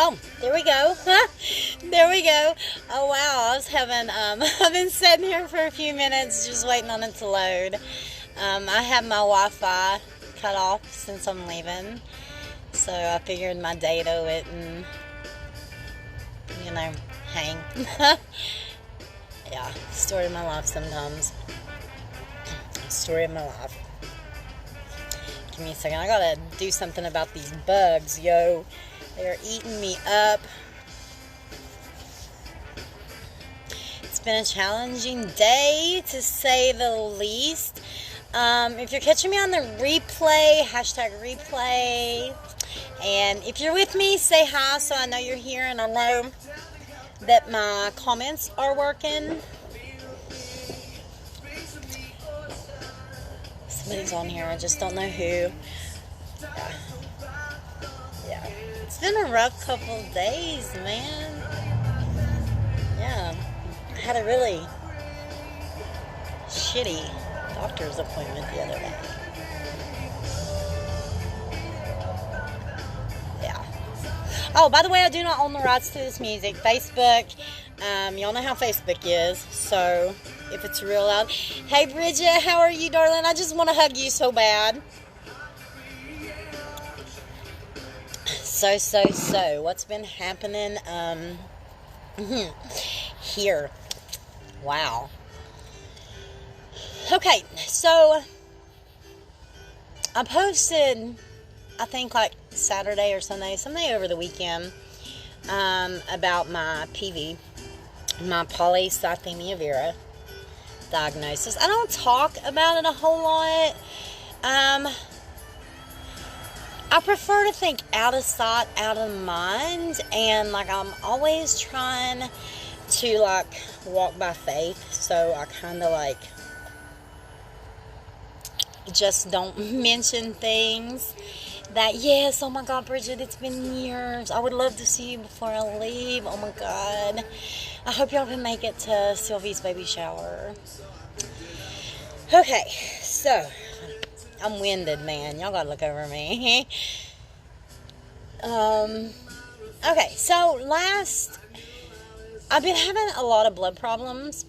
Oh, there we go. There we go. Oh, wow. I was having, I've been sitting here for a few minutes just waiting on it to load. I have my Wi-Fi cut off since I'm leaving. So I figured my data wouldn't, hang. Yeah, story of my life sometimes. Story of my life. Give me a second. I gotta do something about these bugs, yo. They're eating me up. It's been a challenging day, to say the least. If you're catching me on the replay, #replay. And if you're with me, say hi so I know you're here and I know that my comments are working. Somebody's on here, I just don't know who. Yeah. It's been a rough couple of days, man. Yeah. I had a really shitty doctor's appointment the other day. Yeah. Oh, by the way, I do not own the rights to this music. Facebook, y'all know how Facebook is, so if it's real loud. Hey, Bridget, how are you, darling? I just want to hug you so bad. So, what's been happening, here? Wow. Okay, so, I posted, I think like Saturday or Sunday over the weekend, about my PV, my polycythemia vera diagnosis. I don't talk about it a whole lot. I prefer to think out of sight, out of mind, and like I'm always trying to like walk by faith, so I kind of like just don't mention things that, yes, oh my God, Bridget, it's been years. I would love to see you before I leave. Oh my God. I hope y'all can make it to Sylvie's baby shower. Okay, so I'm winded, man. Y'all gotta look over me. Okay, so I've been having a lot of blood problems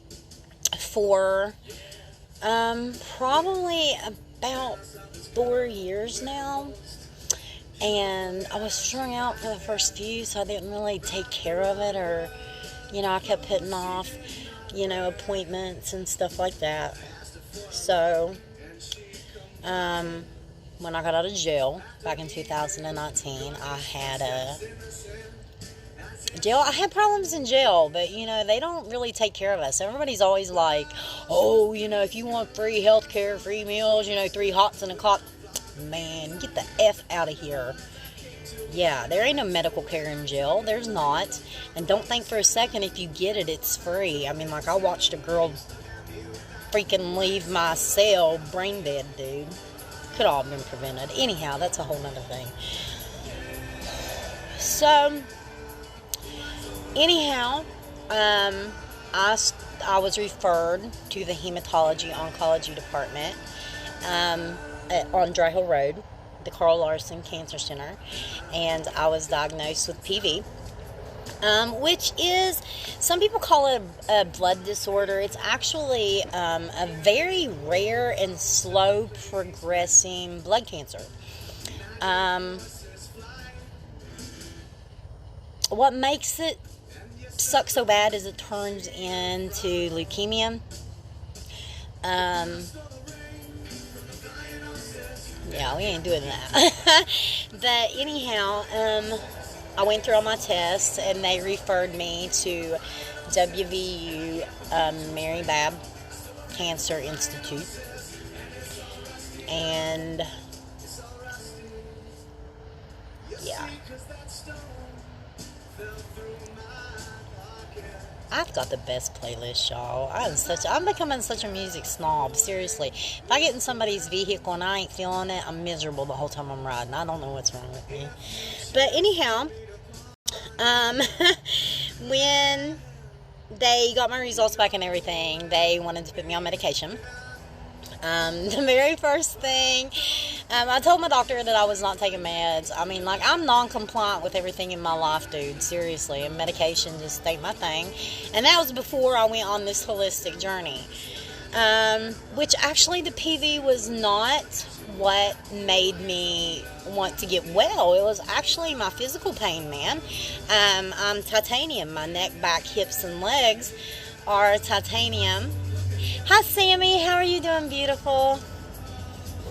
for probably about 4 years now. And I was strung out for the first few, so I didn't really take care of it, or, I kept putting off, appointments and stuff like that. So, when I got out of jail back in 2019, I had problems in jail, but, they don't really take care of us. Everybody's always like, oh, if you want free health care, free meals, 3 hots and a cot. Man, get the F out of here. Yeah, there ain't no medical care in jail. There's not. And don't think for a second if you get it, it's free. I mean, like, I watched a girl freaking leave my cell brain dead, dude. Could all have been prevented. Anyhow, that's a whole nother thing. So, anyhow, I was referred to the hematology oncology department on Dry Hill Road, the Carl Larson Cancer Center, and I was diagnosed with PV, which is, some people call it a blood disorder. It's actually a very rare and slow progressing blood cancer. What makes it suck so bad is it turns into leukemia. Yeah, we ain't doing that. But anyhow, I went through all my tests, and they referred me to WVU Mary Babb Cancer Institute. And yeah, I've got the best playlist, y'all. I'm becoming such a music snob, seriously. If I get in somebody's vehicle and I ain't feeling it, I'm miserable the whole time I'm riding. I don't know what's wrong with me. But anyhow, when they got my results back and everything, they wanted to put me on medication. The very first thing I told my doctor that I was not taking meds. I mean, like, I'm non-compliant with everything in my life, dude. Seriously. And medication just ain't my thing. And that was before I went on this holistic journey. Which actually the PV was not what made me want to get well. It was actually my physical pain, man. I'm titanium. My neck, back, hips, and legs are titanium. Hi, Sammy. How are you doing, beautiful?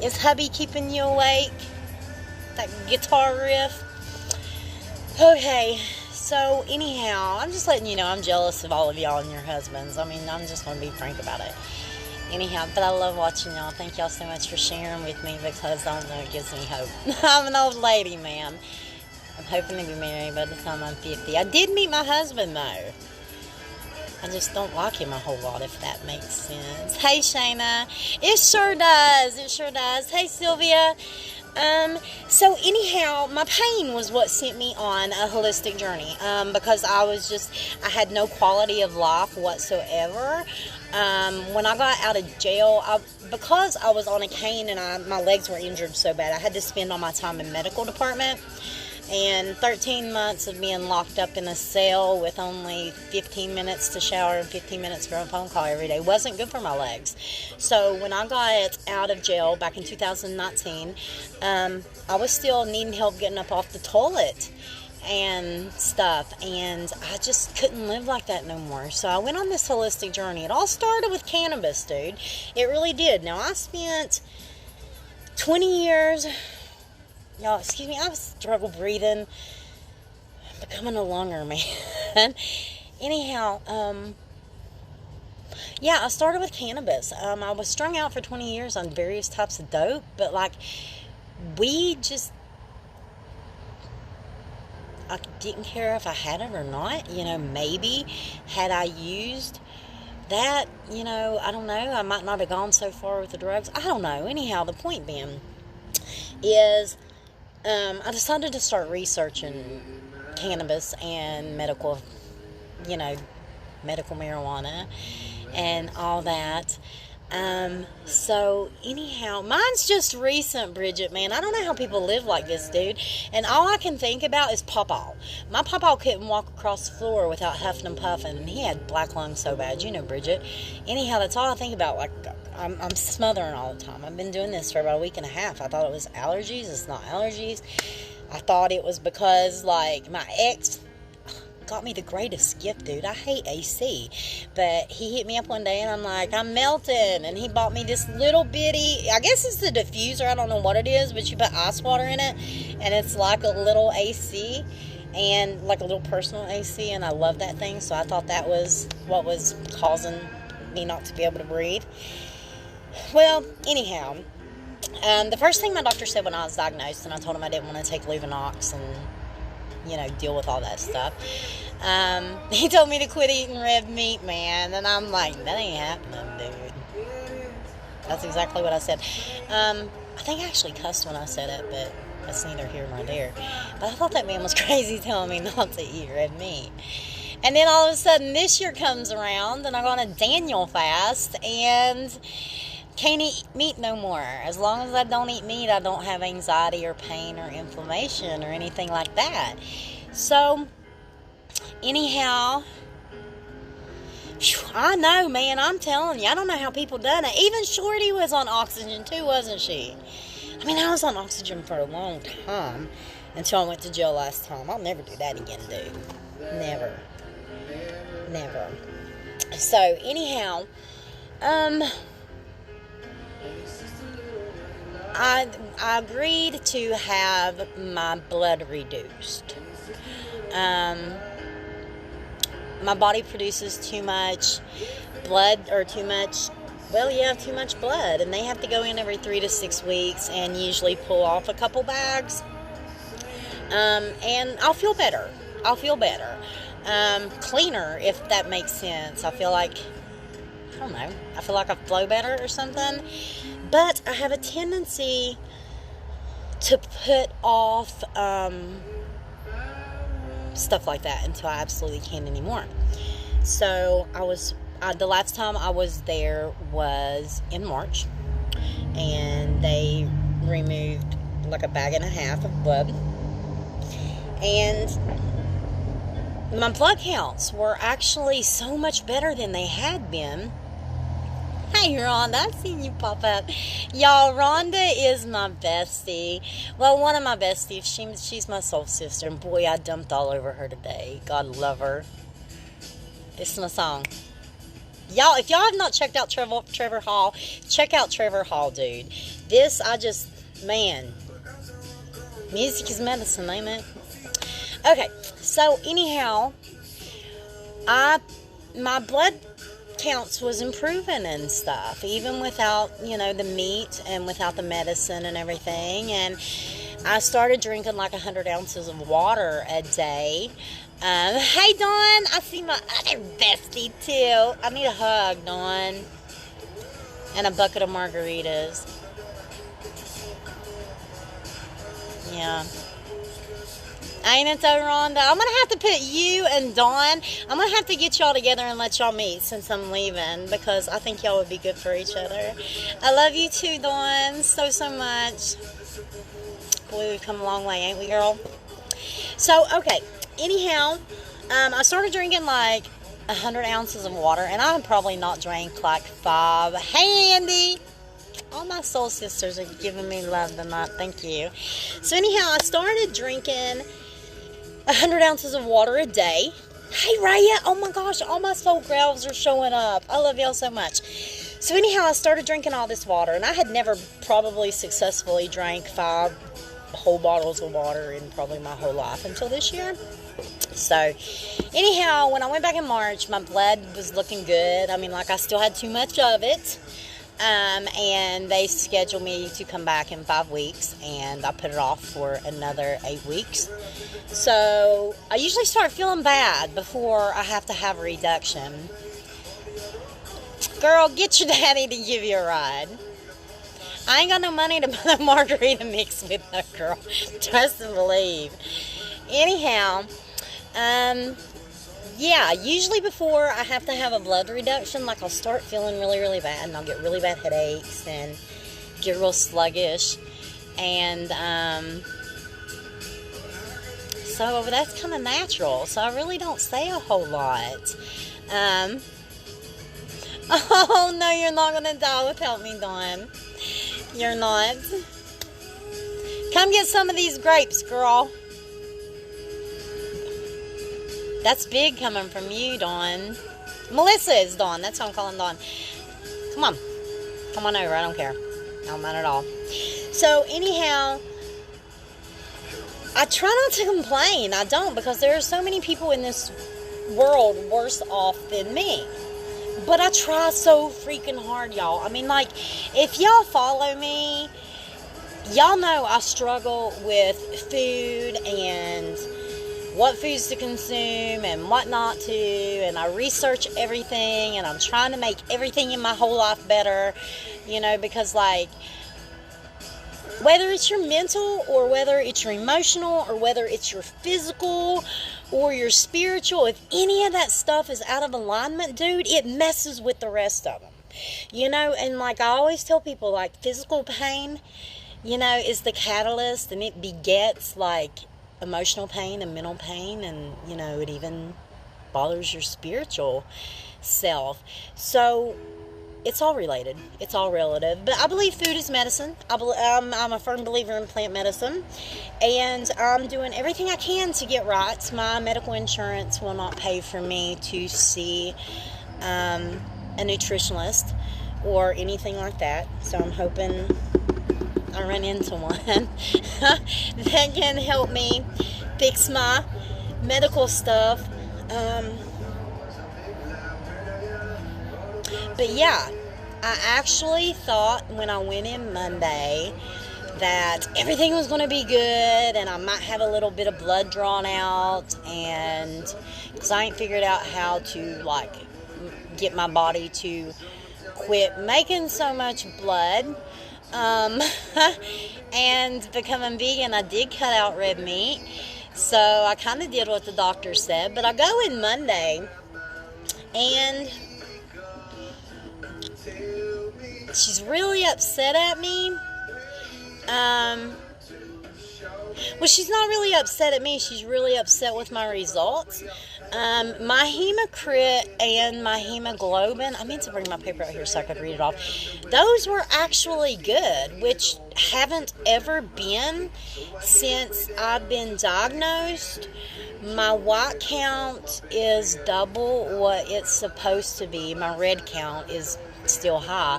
Is hubby keeping you awake? That guitar riff? Okay, so anyhow, I'm just letting you know I'm jealous of all of y'all and your husbands. I mean, I'm just going to be frank about it. Anyhow, but I love watching y'all. Thank y'all so much for sharing with me, because I don't know, it gives me hope. I'm an old lady, man. I'm hoping to be married by the time I'm 50. I did meet my husband, though. I just don't like him a whole lot, if that makes sense. Hey, Shayna. It sure does. It sure does. Hey, Sylvia. So anyhow, my pain was what sent me on a holistic journey, because I had no quality of life whatsoever. When I got out of jail, because I was on a cane and my legs were injured so bad, I had to spend all my time in medical department. And 13 months of being locked up in a cell with only 15 minutes to shower and 15 minutes for a phone call every day wasn't good for my legs. So when I got out of jail back in 2019, I was still needing help getting up off the toilet and stuff, and I just couldn't live like that no more. So I went on this holistic journey. It all started with cannabis, dude. It really did. Now, I spent 20 years... Y'all, excuse me, I've struggled breathing. I'm becoming a lunger, man. Anyhow, yeah, I started with cannabis. I was strung out for 20 years on various types of dope, but, like, weed just... I didn't care if I had it or not. You know, maybe had I used that, you know, I don't know. I might not have gone so far with the drugs. I don't know. Anyhow, the point being is... I decided to start researching cannabis and medical marijuana and all that. So anyhow, mine's just recent, Bridget, man. I don't know how people live like this, dude. And all I can think about is Pawpaw. My Pawpaw couldn't walk across the floor without huffing and puffing, and he had black lungs so bad, you know, Bridget. Anyhow, that's all I think about. Like, I'm smothering all the time. I've been doing this for about a week and a half. I thought it was allergies. It's not allergies. I thought it was because, like, my ex got me the greatest gift, dude. I hate AC, but he hit me up one day and I'm like, I'm melting, and he bought me this little bitty, I guess it's the diffuser, I don't know what it is, but you put ice water in it and it's like a little AC, and like a little personal AC, and I love that thing. So I thought that was what was causing me not to be able to breathe. Well, anyhow, the first thing my doctor said when I was diagnosed, and I told him I didn't want to take Luvenox and, you know, deal with all that stuff. He told me to quit eating red meat, man. And I'm like, that ain't happening, dude. That's exactly what I said. I think I actually cussed when I said it, but that's neither here nor there. But I thought that man was crazy telling me not to eat red meat. And then all of a sudden this year comes around and I go on a Daniel fast and can't eat meat no more. As long as I don't eat meat, I don't have anxiety or pain or inflammation or anything like that. So, anyhow, I know, man, I'm telling you, I don't know how people done it. Even Shorty was on oxygen too, wasn't she? I mean, I was on oxygen for a long time until I went to jail last time. I'll never do that again, dude. Never. Never. So, anyhow, I agreed to have my blood reduced. My body produces too much blood, or too much blood, and they have to go in every 3 to 6 weeks and usually pull off a couple bags. And I'll feel better. Cleaner, if that makes sense. I feel like I flow better or something. But I have a tendency to put off stuff like that until I absolutely can't anymore. So the last time I was there was in March, and they removed like a bag and a half of blood. And my blood counts were actually so much better than they had been. Hey, Rhonda, I've seen you pop up. Y'all, Rhonda is my bestie. Well, one of my besties. She's my soul sister. And boy, I dumped all over her today. God love her. This is my song. Y'all, if y'all have not checked out Trevor Hall, check out Trevor Hall, dude. This, man. Music is medicine, ain't it? Okay, so anyhow, my blood counts was improving and stuff, even without, the meat and without the medicine and everything. And I started drinking like 100 ounces of water a day. Hey, Dawn, I see my other bestie too. I need a hug, Dawn, and a bucket of margaritas. Yeah. Ain't it though, Rhonda? I'm going to have to put you and Dawn, I'm going to have to get y'all together and let y'all meet since I'm leaving, because I think y'all would be good for each other. I love you too, Dawn, so much. Boy, we've come a long way, ain't we, girl? So, okay, anyhow, I started drinking like 100 ounces of water, and I had probably not drank like 5. Hey, Andy! All my soul sisters are giving me love tonight. Thank you. So anyhow, I started drinking 100 ounces of water a day. Hey, Raya. Oh, my gosh. All my soul growls are showing up. I love y'all so much. So anyhow, I started drinking all this water, and I had never probably successfully drank 5 whole bottles of water in probably my whole life until this year. So anyhow, when I went back in March, my blood was looking good. I mean, like, I still had too much of it. And they scheduled me to come back in 5 weeks, and I put it off for another 8 weeks. So I usually start feeling bad before I have to have a reduction. Girl, get your daddy to give you a ride. I ain't got no money to buy a margarita mix with her, girl. Trust and believe. Anyhow, yeah, usually before I have to have a blood reduction, like, I'll start feeling really, really bad, and I'll get really bad headaches and get real sluggish. And so that's kind of natural. So I really don't say a whole lot. Oh, no, you're not going to die without me, Dawn. You're not. Come get some of these grapes, girl. That's big coming from you, Dawn. Melissa is Dawn. That's how I'm calling Dawn. Come on. Come on over. I don't care. I don't mind at all. So, anyhow, I try not to complain. I don't, because there are so many people in this world worse off than me. But I try so freaking hard, y'all. I mean, like, if y'all follow me, y'all know I struggle with food and what foods to consume and what not to, and I research everything, and I'm trying to make everything in my whole life better, because, like, whether it's your mental, or whether it's your emotional, or whether it's your physical or your spiritual, if any of that stuff is out of alignment, dude, it messes with the rest of them, and, like, I always tell people, like, physical pain, is the catalyst, and it begets, like, emotional pain and mental pain, and it even bothers your spiritual self. So it's all related, it's all relative. But I believe food is medicine. I'm a firm believer in plant medicine, and I'm doing everything I can to get right. My medical insurance will not pay for me to see a nutritionist or anything like that, so I'm hoping I run into one that can help me fix my medical stuff. But yeah, I actually thought when I went in Monday that everything was going to be good, and I might have a little bit of blood drawn out, and because I ain't figured out how to, like, get my body to quit making so much blood. And becoming vegan, I did cut out red meat, so I kind of did what the doctor said. But I go in Monday, and she's really upset at me Um, well, she's not really upset at me. She's really upset with my results. My hematocrit and my hemoglobin, I meant to bring my paper out here so I could read it off. Those were actually good, which haven't ever been since I've been diagnosed. My white count is double what it's supposed to be. My red count is still high,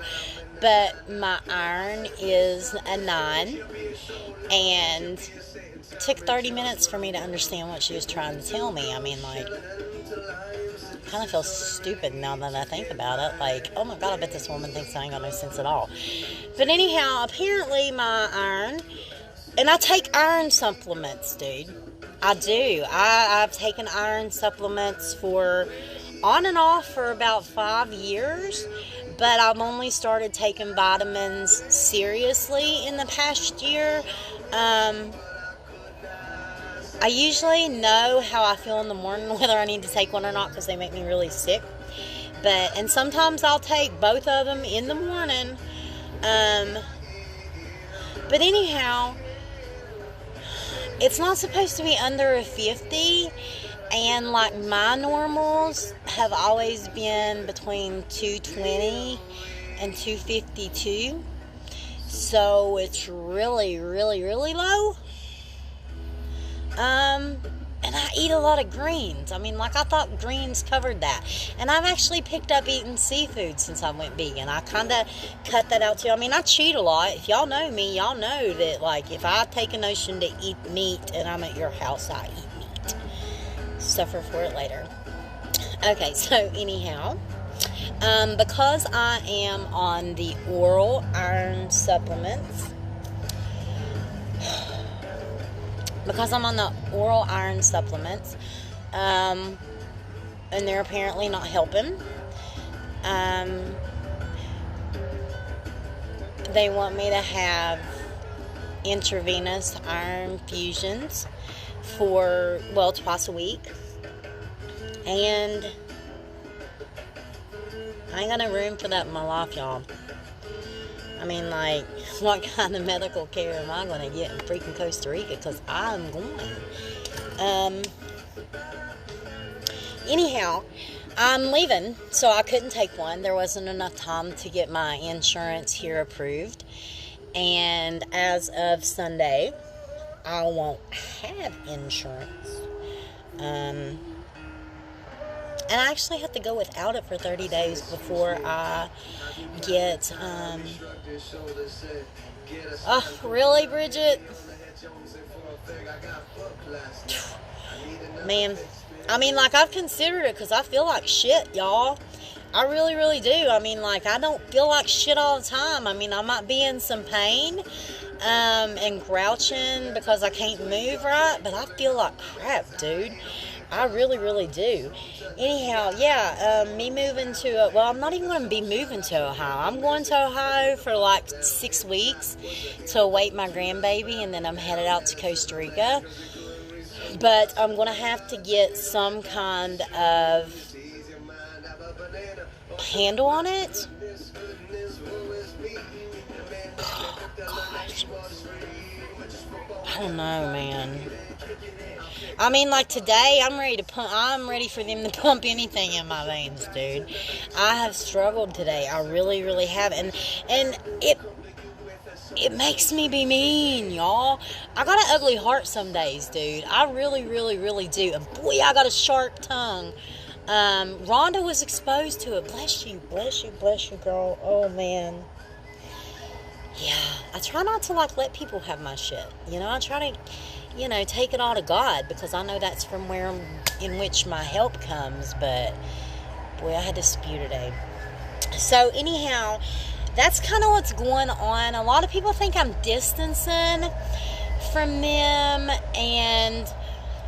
but my iron is a 9, and it took 30 minutes for me to understand what she was trying to tell me. I mean, like, I kind of feel stupid now that I think about it. Like, oh my God, I bet this woman thinks I ain't got no sense at all. But anyhow, apparently my iron, and I take iron supplements, dude. I do. I've taken iron supplements for on and off for about 5 years, but I've only started taking vitamins seriously in the past year. I usually know how I feel in the morning, whether I need to take one or not, because they make me really sick. And sometimes I'll take both of them in the morning. But anyhow, it's not supposed to be under a 50, and like my normals have always been between 220 and 252, so it's really, really, really low. And I eat a lot of greens. I mean, like, I thought greens covered that. And I've actually picked up eating seafood since I went vegan. I kind of cut that out too. I mean, I cheat a lot. If y'all know me, y'all know that, like, if I take a notion to eat meat and I'm at your house, I eat meat. Suffer for it later. Okay, so anyhow, because I am on the oral iron supplements, and they're apparently not helping. They want me to have intravenous iron fusions for, well, twice a week. And I ain't got no room for that in my life, y'all. I mean, like, what kind of medical care am I going to get in freaking Costa Rica? Because I'm going. Anyhow, I'm leaving, so I couldn't take one. There wasn't enough time to get my insurance here approved. And as of Sunday, I won't have insurance. And I actually have to go without it for 30 days before I get, oh, really, Bridget? Man, I mean, like, I've considered it because I feel like shit, y'all. I really, really do. I mean, like, I don't feel like shit all the time. I mean, I might be in some pain and grouching because I can't move right, but I feel like crap, dude. I really, really do. Anyhow, yeah, me moving to, well, I'm not even going to be moving to Ohio. I'm going to Ohio for like 6 weeks to await my grandbaby, and then I'm headed out to Costa Rica. But I'm going to have to get some kind of handle on it. Oh, gosh. I don't know, man. I mean, like, today, I'm ready for them to pump anything in my veins, dude. I have struggled today. I really, really have. And it makes me be mean, y'all. I got an ugly heart some days, dude. I really, really, really do. And boy, I got a sharp tongue. Rhonda was exposed to it. Bless you, girl. Oh, man. Yeah, I try not to, like, let people have my shit. You know, I try to, you know, take it all to God, because I know that's from where in which my help comes. But boy, I had to spew today. So anyhow, that's kind of what's going on. A lot of people think I'm distancing from them and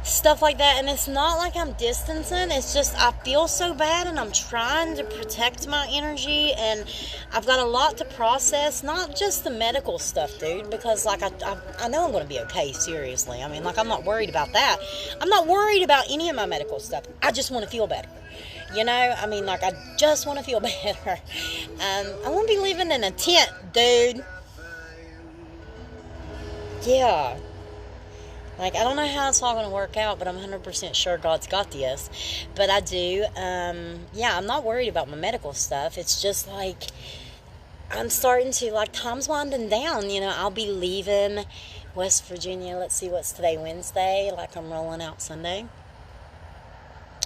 stuff like that, and it's not like I'm distancing. It's just I feel so bad, and I'm trying to protect my energy, and I've got a lot to process. Not just the medical stuff, dude, because like I know I'm going to be okay. Seriously, I mean, like, I'm not worried about that. I'm not worried about any of my medical stuff. I just want to feel better. You know, I mean, like, I just want to feel better. I won't be living in a tent, dude. Yeah. Like, I don't know how it's all going to work out, but I'm 100% sure God's got this. But I do. Yeah, I'm not worried about my medical stuff. It's just like, I'm starting to, like, time's winding down. You know, I'll be leaving West Virginia. Let's see, what's today? Wednesday. Like, I'm rolling out Sunday.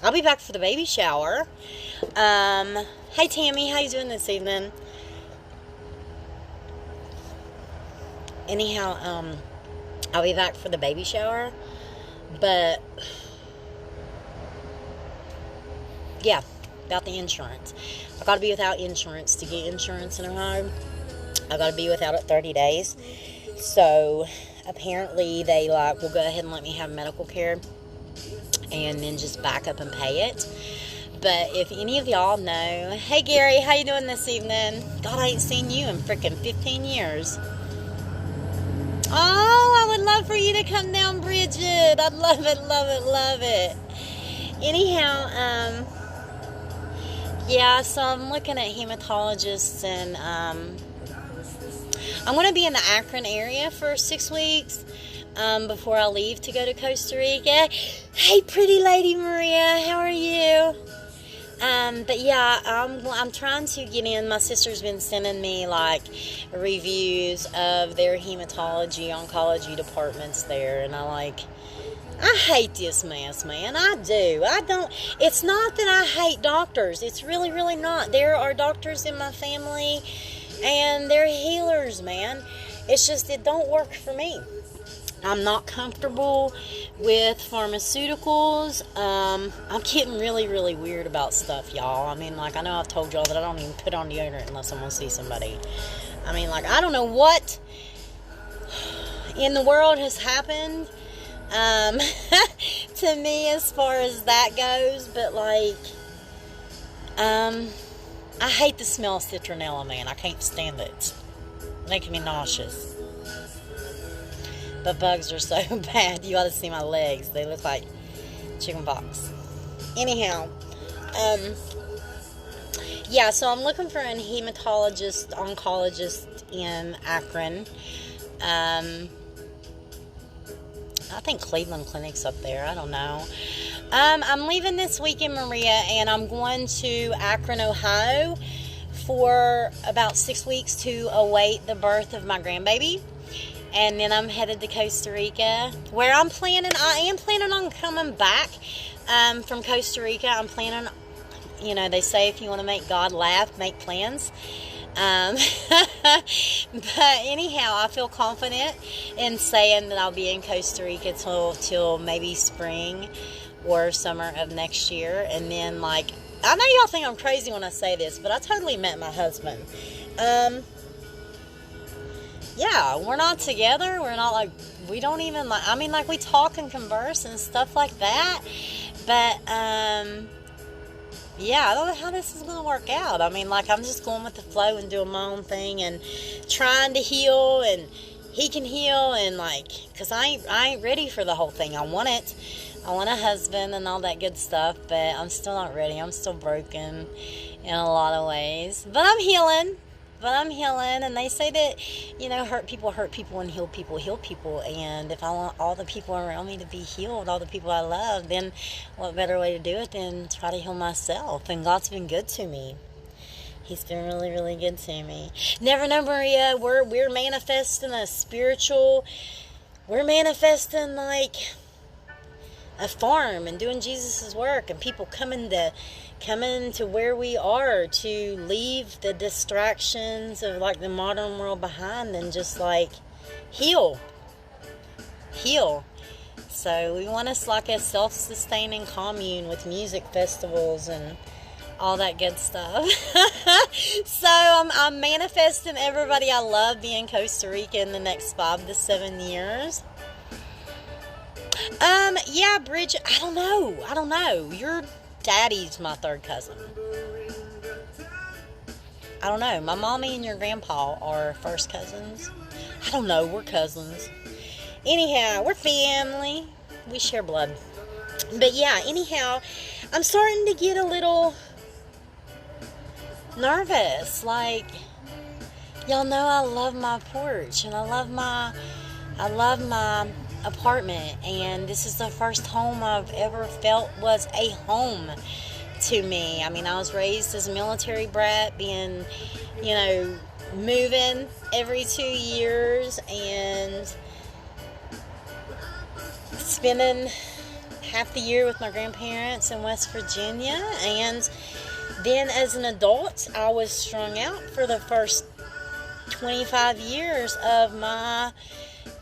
I'll be back for the baby shower. Hey, Tammy, how you doing this evening? Anyhow, I'll be back for the baby shower, but yeah, about the insurance. I gotta be without insurance to get insurance in Ohio. I gotta be without it 30 days. So apparently they will go ahead and let me have medical care and then just back up and pay it. But if any of y'all know, hey Gary, how you doing this evening? God, I ain't seen you in freaking 15 years. Oh, I would love for you to come down, Bridget. I'd love it, love it, love it. Anyhow, yeah, so I'm looking at hematologists, and I'm going to be in the Akron area for 6 weeks before I leave to go to Costa Rica. Hey, pretty lady Maria, how are you? But yeah, I'm trying to get in. My sister's been sending me like reviews of their hematology, oncology departments there, and I hate this mess, man. I do. I don't. It's not that I hate doctors. It's really, really not. There are doctors in my family, and they're healers, man. It's just it don't work for me. I'm not comfortable with pharmaceuticals. I'm getting really, really weird about stuff, y'all. I mean, like, I know I've told y'all that I don't even put on deodorant unless I'm going to see somebody. I mean, like, I don't know what in the world has happened to me as far as that goes, but, like, I hate the smell of citronella, man. I can't stand it. It's making me nauseous. The bugs are so bad. You ought to see my legs. They look like chicken pox. Anyhow, yeah, so I'm looking for a hematologist, oncologist in Akron. I think Cleveland Clinic's up there. I don't know. I'm leaving this weekend, Maria, and I'm going to Akron, Ohio for about 6 weeks to await the birth of my grandbaby. And then I'm headed to Costa Rica, where I am planning on coming back from Costa Rica. I'm planning, they say if you want to make God laugh, make plans. But anyhow, I feel confident in saying that I'll be in Costa Rica till maybe spring or summer of next year. And then, I know y'all think I'm crazy when I say this, but I totally met my husband. Yeah, we're not together. We're not we don't even we talk and converse and stuff like that. But, yeah, I don't know how this is going to work out. I mean, I'm just going with the flow and doing my own thing and trying to heal, and he can heal, and because I ain't ready for the whole thing. I want it. I want a husband and all that good stuff, but I'm still not ready. I'm still broken in a lot of ways. But I'm healing. And they say that, hurt people and heal people. And if I want all the people around me to be healed, all the people I love, then what better way to do it than try to heal myself? And God's been good to me. He's been really, really good to me. Never know, Maria, we're manifesting we're manifesting a farm and doing Jesus' work, and people coming to where we are to leave the distractions of the modern world behind and just heal. So we want us a self-sustaining commune with music festivals and all that good stuff. So I'm manifesting everybody I love being Costa Rica in the next 5 to 7 years. Yeah, Bridget, I don't know. Your daddy's my third cousin. I don't know. My mommy and your grandpa are first cousins. I don't know. We're cousins. Anyhow, we're family. We share blood. But yeah, anyhow, I'm starting to get a little nervous. Y'all know I love my porch, and I love my I love my apartment, and this is the first home I've ever felt was a home to me. I mean, I was raised as a military brat, being, moving every 2 years and spending half the year with my grandparents in West Virginia. And then as an adult, I was strung out for the first 25 years of my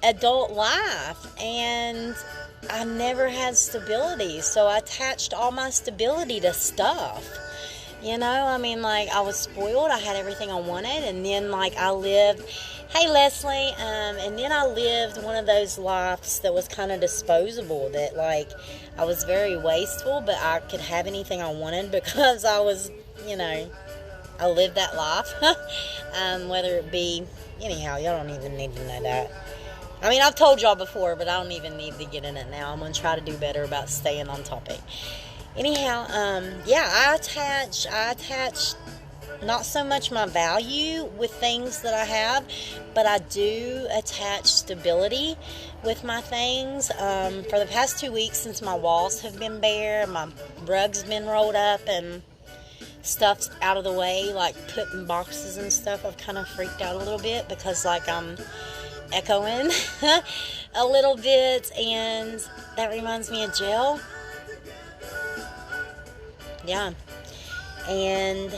adult life, and I never had stability, so I attached all my stability to stuff. I was spoiled. I had everything I wanted, and then I lived, hey Leslie, and then I lived one of those lives that was kind of disposable, that I was very wasteful, but I could have anything I wanted because I was, I lived that life. Whether it be, anyhow, y'all don't even need to know that. I mean, I've told y'all before, but I don't even need to get in it now. I'm going to try to do better about staying on topic. Anyhow, I attach not so much my value with things that I have, but I do attach stability with my things. For the past 2 weeks, since my walls have been bare, my rug's been rolled up, and stuff's out of the way, putting boxes and stuff, I've kind of freaked out a little bit because I'm echoing a little bit, and that reminds me of jail. Yeah. And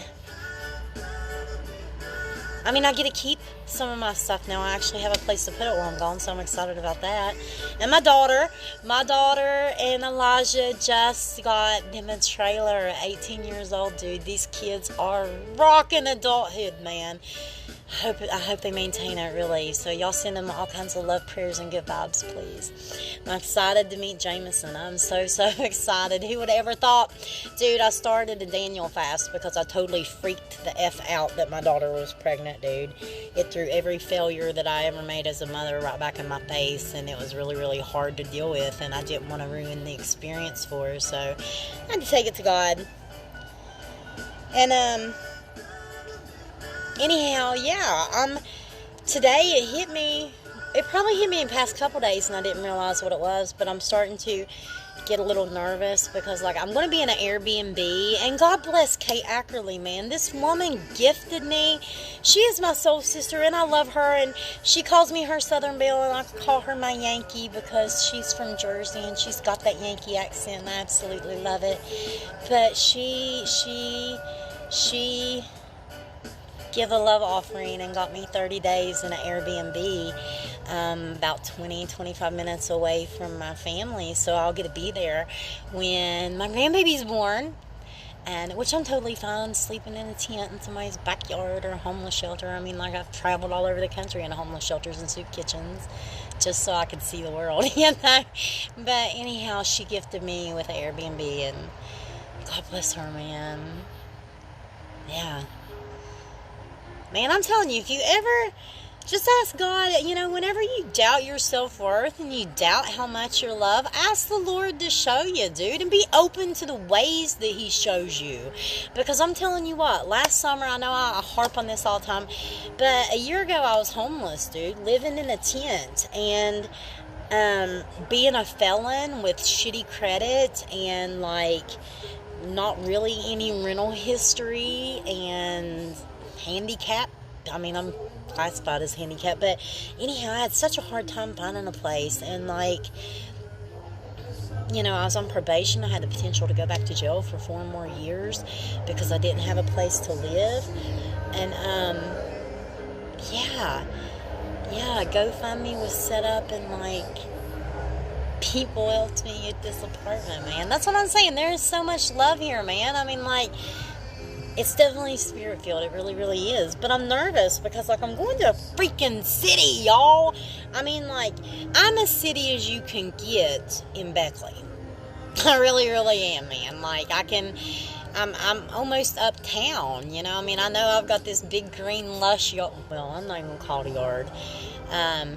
I get to keep some of my stuff now. I actually have a place to put it while I'm gone, so I'm excited about that. And my daughter and Elijah just got them a trailer at 18 years old, dude. These kids are rocking adulthood, man. I hope they maintain it, really. So y'all send them all kinds of love, prayers, and good vibes, please. I'm excited to meet Jameson. I'm so excited. Who would have ever thought? Dude, I started a Daniel fast because I totally freaked the F out that my daughter was pregnant, dude. It threw every failure that I ever made as a mother right back in my face, and it was really, really hard to deal with, and I didn't want to ruin the experience for her, so I had to take it to God. And, anyhow, yeah, today it probably hit me in the past couple days and I didn't realize what it was, but I'm starting to get a little nervous because I'm going to be in an Airbnb, and God bless Kate Ackerley, man. This woman gifted me. She is my soul sister, and I love her, and she calls me her Southern Belle, and I call her my Yankee because she's from Jersey and she's got that Yankee accent, and I absolutely love it. But she give a love offering and got me 30 days in an Airbnb, about 25 minutes away from my family, so I'll get to be there when my grandbaby's born, and which I'm totally fine sleeping in a tent in somebody's backyard or a homeless shelter. I've traveled all over the country in homeless shelters and soup kitchens just so I could see the world, But anyhow, she gifted me with an Airbnb, and God bless her, man. Yeah. Man, I'm telling you, if you ever just ask God, whenever you doubt your self-worth and you doubt how much you're loved, ask the Lord to show you, dude, and be open to the ways that He shows you. Because I'm telling you what, last summer, I know I harp on this all the time, but a year ago I was homeless, dude, living in a tent, and being a felon with shitty credit and not really any rental history and handicapped. I'm classified as handicapped, but anyhow, I had such a hard time finding a place, and I was on probation. I had the potential to go back to jail for 4 more years because I didn't have a place to live. And GoFundMe was set up, and people helped me get this apartment, man. That's what I'm saying. There is so much love here, man. It's definitely spirit-filled. It really, really is. But I'm nervous because, I'm going to a freaking city, y'all. I'm as city as you can get in Beckley. I really, really am, man. I'm almost uptown, I know I've got this big green lush yard. Well, I'm not even going to call it a yard.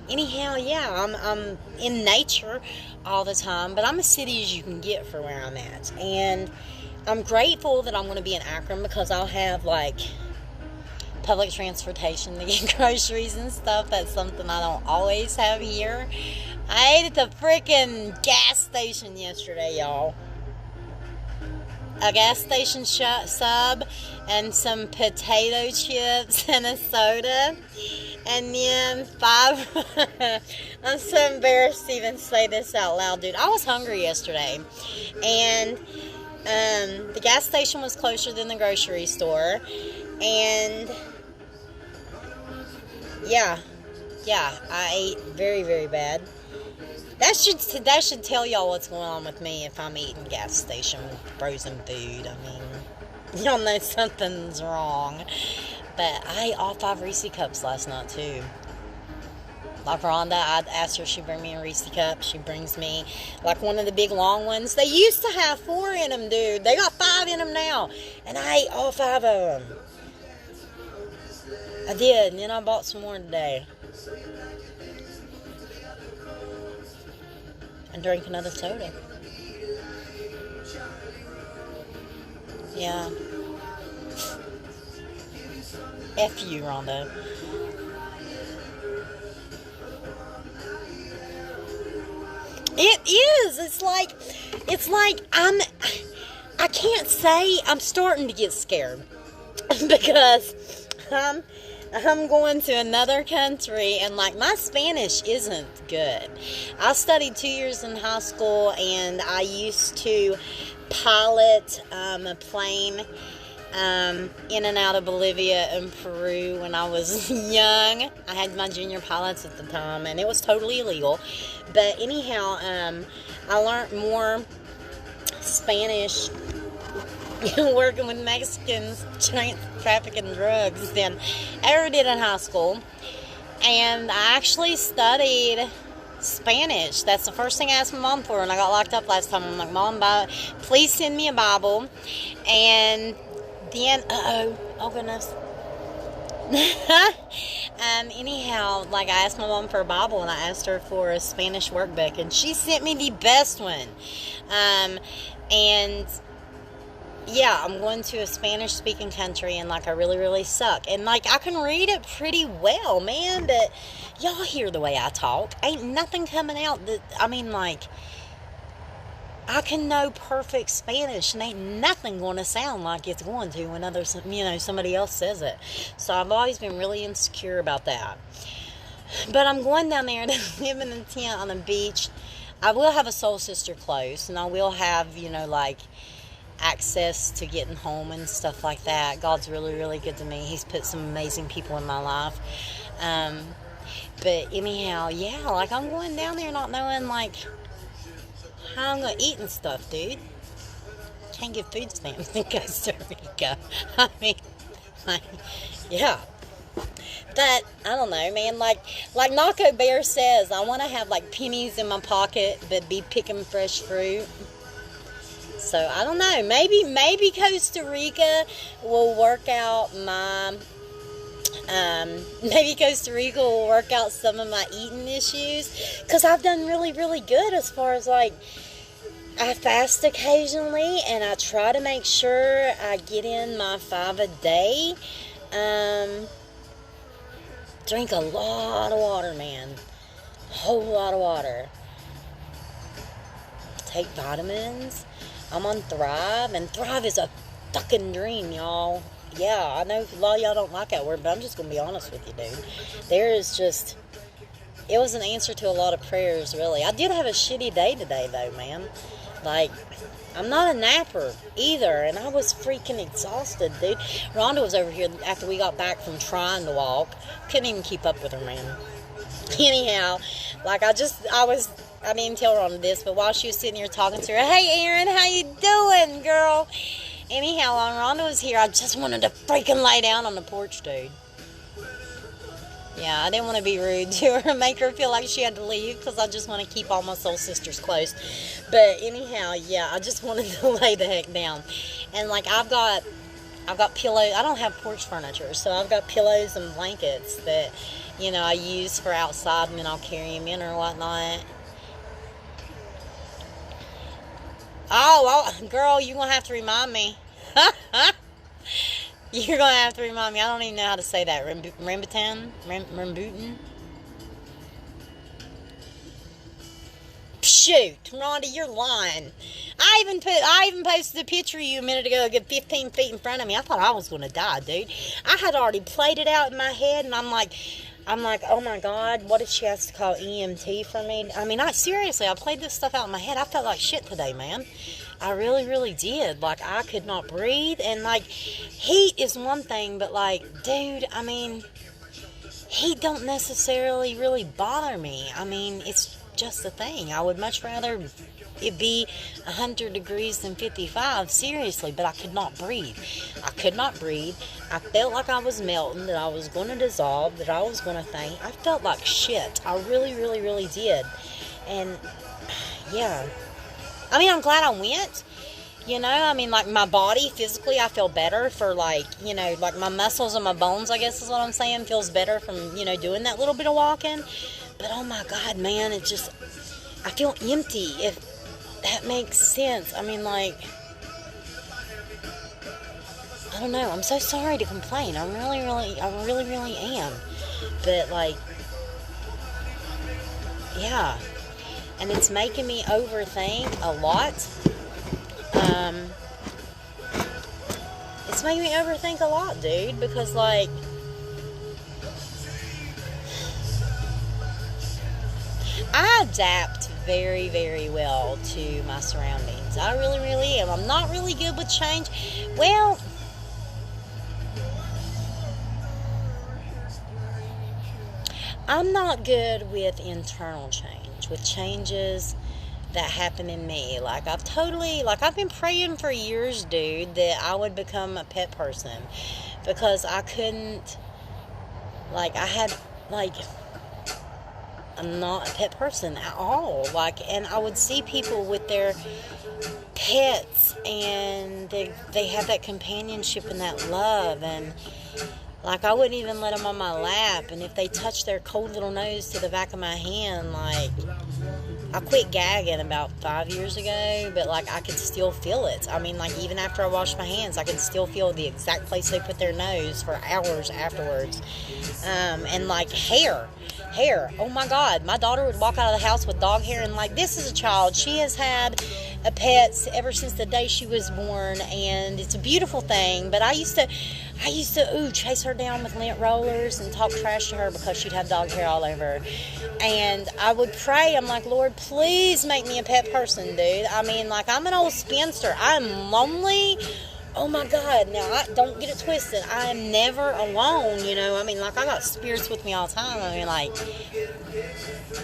Anyhow, yeah, I'm in nature all the time, but I'm as city as you can get for where I'm at. And I'm grateful that I'm going to be in Akron because I'll have, public transportation to get groceries and stuff. That's something I don't always have here. I ate at the freaking gas station yesterday, y'all. A gas station sub and some potato chips and a soda. And then I'm so embarrassed to even say this out loud, dude. I was hungry yesterday. And the gas station was closer than the grocery store. And yeah, I ate very, very bad. That should tell y'all what's going on with me if I'm eating gas station frozen food. I mean, y'all know something's wrong. But I ate all 5 Reese cups last night too. Like Rhonda, I asked her if she'd bring me a Reese cup. She brings me like one of the big long ones. They used to have 4 in them, dude. They got 5 in them now. And I ate all 5 of them. I did, and then I bought some more today. And drank another soda. Yeah. F you, Rhonda. It is. It's like I can't say I'm starting to get scared because I'm going to another country, and like my Spanish isn't good. I studied 2 years in high school, and I used to pilot a plane in and out of Bolivia and Peru when I was young. I had my junior pilots at the time, and it was totally illegal. But anyhow, I learned more Spanish working with Mexicans trafficking drugs than I ever did in high school. And I actually studied Spanish. That's the first thing I asked my mom for when I got locked up last time. I'm like, Mom, please send me a Bible. And then, oh goodness. Anyhow, like I asked my mom for a Bible, and I asked her for a Spanish workbook, and she sent me the best one. And yeah, I'm going to a Spanish-speaking country, and like I really, really suck. And like I can read it pretty well, man. But y'all hear the way I talk. Ain't nothing coming out that, I mean, like, I can know perfect Spanish, and ain't nothing going to sound like it's going to when somebody else says it. So I've always been really insecure about that. But I'm going down there to live in a tent on the beach. I will have a soul sister close, and I will have, like, access to getting home and stuff like that. God's really, really good to me. He's put some amazing people in my life. But anyhow, yeah, like I'm going down there not knowing like how I'm gonna eat and stuff, dude. Can't get food stamps in Costa Rica. I mean, yeah. But I don't know, man. Like Naco Bear says, I want to have like pennies in my pocket, but be picking fresh fruit. So I don't know. Maybe Costa Rica will work out my. Maybe Costa Rica will work out some of my eating issues, because I've done really, really good as far as like I fast occasionally, and I try to make sure I get in my 5 a day. Drink a lot of water, man. A whole lot of water. Take vitamins. I'm on Thrive, and Thrive is a fucking dream, y'all. Yeah, I know a lot of y'all don't like that word, but I'm just going to be honest with you, dude. It was an answer to a lot of prayers, really. I did have a shitty day today, though, man. Like, I'm not a napper either, and I was freaking exhausted, dude. Rhonda was over here after we got back from trying to walk. Couldn't even keep up with her, man. Anyhow, like, I didn't tell Rhonda this, but while she was sitting here talking to her, hey, Erin, how you doing, girl? Anyhow, while Rhonda was here, I just wanted to freaking lay down on the porch, dude. Yeah, I didn't want to be rude to her, make her feel like she had to leave, because I just want to keep all my soul sisters close. But anyhow, yeah, I just wanted to lay the heck down. And like I've got pillows. I don't have porch furniture, so I've got pillows and blankets that, I use for outside, and then I'll carry them in or whatnot. Oh, girl, you're going to have to remind me. You're gonna have to remind me. I don't even know how to say that. Rambutan? Rambutan? Shoot, Rhonda, you're lying. I even posted a picture of you a minute ago, a good 15 feet in front of me. I thought I was gonna die, dude. I had already played it out in my head, and I'm like, oh my God, what if she has to call EMT for me? I mean, seriously, I played this stuff out in my head. I felt like shit today, man. I really, really did. Like, I could not breathe, and like, heat is one thing, but like, dude, I mean, heat don't necessarily really bother me. I mean, it's just a thing. I would much rather it be 100 degrees than 55, seriously, but I could not breathe. I could not breathe. I felt like I was melting, that I was going to dissolve, that I was going to faint. I felt like shit. I really, really, really did. And, yeah. I mean, I'm glad I went. You know, I mean, like, my body, physically, I feel better for, like, you know, like, my muscles and my bones, I guess is what I'm saying, feels better from, you know, doing that little bit of walking. But, oh, my God, man, it just, I feel empty, if that makes sense. I mean, like, I don't know. I'm so sorry to complain. I really, really am. But, like, yeah. And it's making me overthink a lot. It's making me overthink a lot, dude, because, like, I adapt very, very well to my surroundings. I really, really am. I'm not really good with change. Well, I'm not good with internal change, with changes that happen in me. Like, I've been praying for years, dude, that I would become a pet person, because I couldn't, like, I'm not a pet person at all. Like, and I would see people with their pets, and they have that companionship and that love, and like, I wouldn't even let them on my lap, and if they touch their cold little nose to the back of my hand, like, I quit gagging about 5 years ago, but, like, I could still feel it. I mean, like, even after I wash my hands, I can still feel the exact place they put their nose for hours afterwards. And, like, hair. Oh, my God. My daughter would walk out of the house with dog hair, and, like, this is a child. She has had a pet ever since the day she was born, and it's a beautiful thing, but I used to chase her down with lint rollers and talk trash to her because she'd have dog hair all over her. And I would pray, I'm like, Lord, please make me a pet person, dude. I mean, like, I'm an old spinster. I'm lonely. Oh, my God. Now, don't get it twisted. I am never alone, you know. I mean, like, I got spirits with me all the time. I mean, like,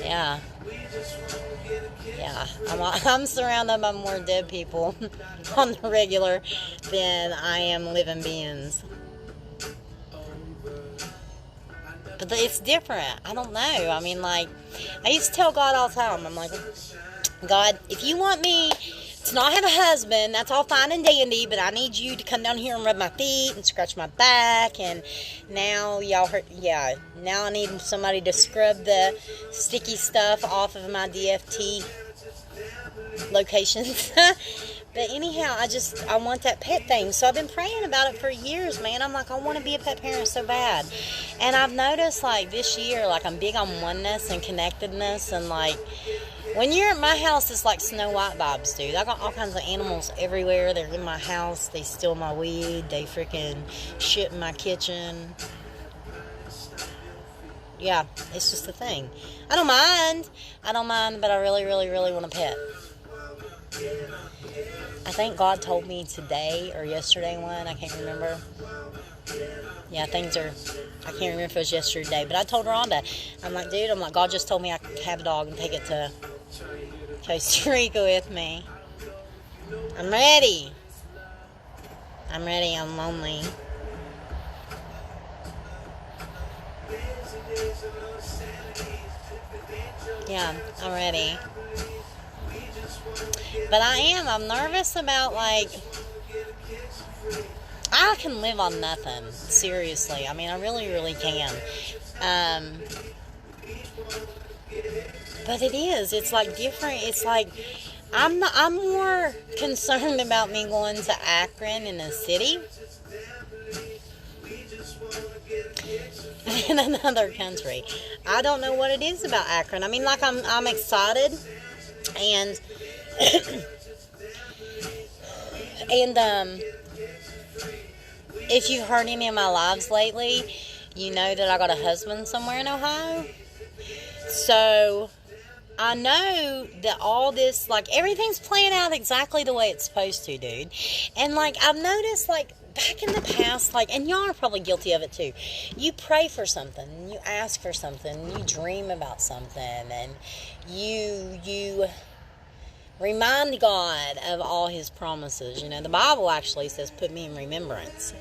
yeah. Yeah, I'm surrounded by more dead people on the regular than I am living beings. But it's different. I don't know. I mean, like, I used to tell God all the time, I'm like, God, if you want me to not have a husband, that's all fine and dandy, but I need you to come down here and rub my feet and scratch my back, and now now I need somebody to scrub the sticky stuff off of my DFT locations. But anyhow, I want that pet thing. So I've been praying about it for years, man. I'm like, I want to be a pet parent so bad. And I've noticed, like, this year, like, I'm big on oneness and connectedness. And, like, when you're at my house, it's like Snow White vibes, dude. I got all kinds of animals everywhere. They're in my house. They steal my weed. They freaking shit in my kitchen. Yeah, it's just a thing. I don't mind, but I really, really, really want a pet. I think God told me today or yesterday I can't remember. Yeah, I can't remember if it was yesterday, but I told Rhonda, I'm like, God just told me I could have a dog and take it to Costa Rica with me. I'm ready, I'm lonely. Yeah, I'm ready. But I'm nervous about, like, I can live on nothing, seriously. I mean, I really, really can. But it's like different. It's like, I'm more concerned about me going to Akron in a city in another country. I don't know what it is about Akron. I mean, like, I'm excited, and and if you've heard any of my lives lately, you know that I got a husband somewhere in Ohio. So I know that all this, like, everything's playing out exactly the way it's supposed to, dude. And, like, I've noticed, like, back in the past, like, and y'all are probably guilty of it too. You pray for something, and you ask for something, and you dream about something, and you remind God of all His promises. You know, the Bible actually says, put me in remembrance.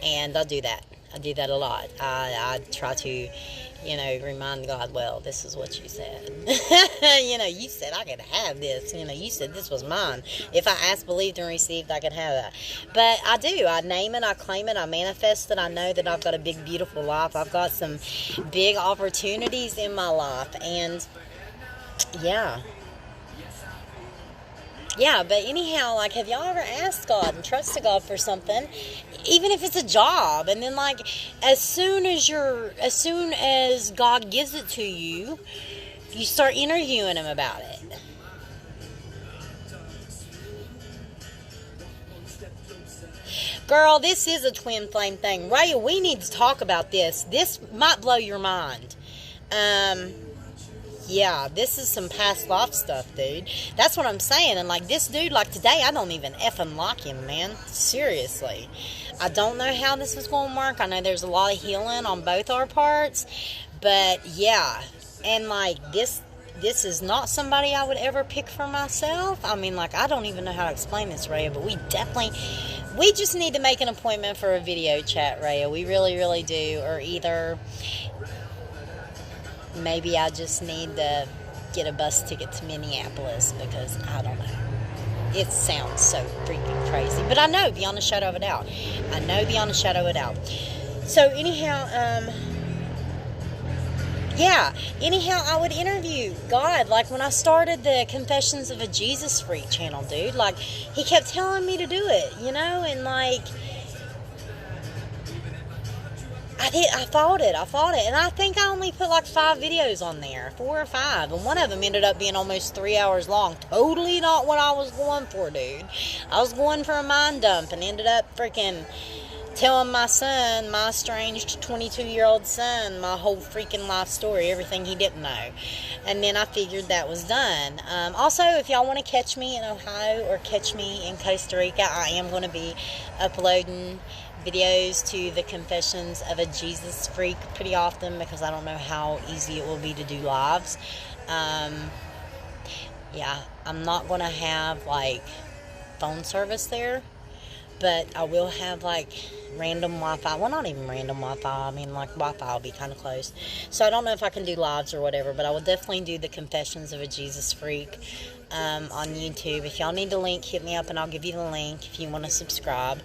And I do that. I do that a lot. I try to, you know, remind God, well, this is what you said. You know, you said I could have this. You know, you said this was mine. If I asked, believed, and received, I could have that. But I do. I name it. I claim it. I manifest it. I know that I've got a big, beautiful life. I've got some big opportunities in my life. And, yeah. Yeah, but anyhow, like, have y'all ever asked God and trusted God for something, even if it's a job, and then, like, as soon as God gives it to you, you start interviewing Him about it? Girl, this is a twin flame thing. Raya, we need to talk about this. This might blow your mind. Yeah, this is some past life stuff, dude. That's what I'm saying. And, like, this dude, like, today, I don't even effing like him, man. Seriously. I don't know how this is going to work. I know there's a lot of healing on both our parts. But, yeah. And, like, this is not somebody I would ever pick for myself. I mean, like, I don't even know how to explain this, Raya. But we just need to make an appointment for a video chat, Raya. We really, really do. Or either... maybe I just need to get a bus ticket to Minneapolis, because I don't know. It sounds so freaking crazy. But I know beyond a shadow of a doubt. I know beyond a shadow of a doubt. So anyhow, I would interview God. Like, when I started the Confessions of a Jesus Freak channel, dude, like, He kept telling me to do it, you know, and, like, I fought it, and I think I only put like 5 videos on there, 4 or 5, and one of them ended up being almost 3 hours long. Totally not what I was going for, dude. I was going for a mind dump, and ended up freaking telling my son, my estranged 22-year-old son, my whole freaking life story, everything he didn't know. And then I figured that was done. Also, if y'all want to catch me in Ohio or catch me in Costa Rica, I am going to be uploading videos to the Confessions of a Jesus Freak pretty often, because I don't know how easy it will be to do lives. Yeah, I'm not going to have, like, phone service there, but I will have, like, random Wi-Fi. Well, not even random Wi-Fi. I mean, like, Wi-Fi will be kind of close. So I don't know if I can do lives or whatever, but I will definitely do the Confessions of a Jesus Freak on YouTube. If y'all need the link, hit me up and I'll give you the link if you want to subscribe.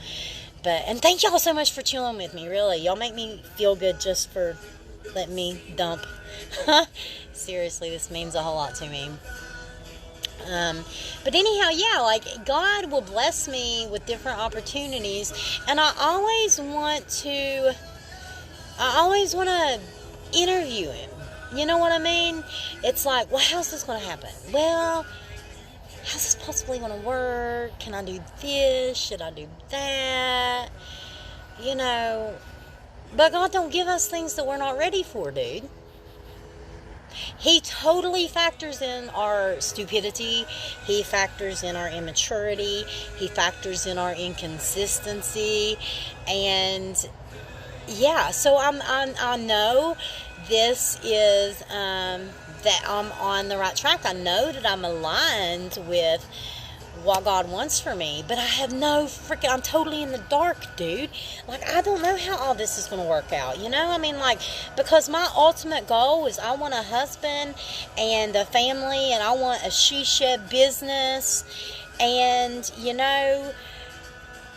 And thank y'all so much for chilling with me, really. Y'all make me feel good just for letting me dump. Seriously, this means a whole lot to me. But anyhow, yeah, like, God will bless me with different opportunities, and I always want to interview Him. You know what I mean? It's like, well, how's this going to happen? Well, how's this possibly going to work? Can I do this? Should I do that? You know, but God don't give us things that we're not ready for, dude. He totally factors in our stupidity. He factors in our immaturity. He factors in our inconsistency. And yeah, so I know this is that I'm on the right track. I know that I'm aligned with what God wants for me, but I have I'm totally in the dark, dude. Like, I don't know how all this is going to work out, you know? I mean, like, because my ultimate goal is I want a husband and a family, and I want a she shed business, and, you know,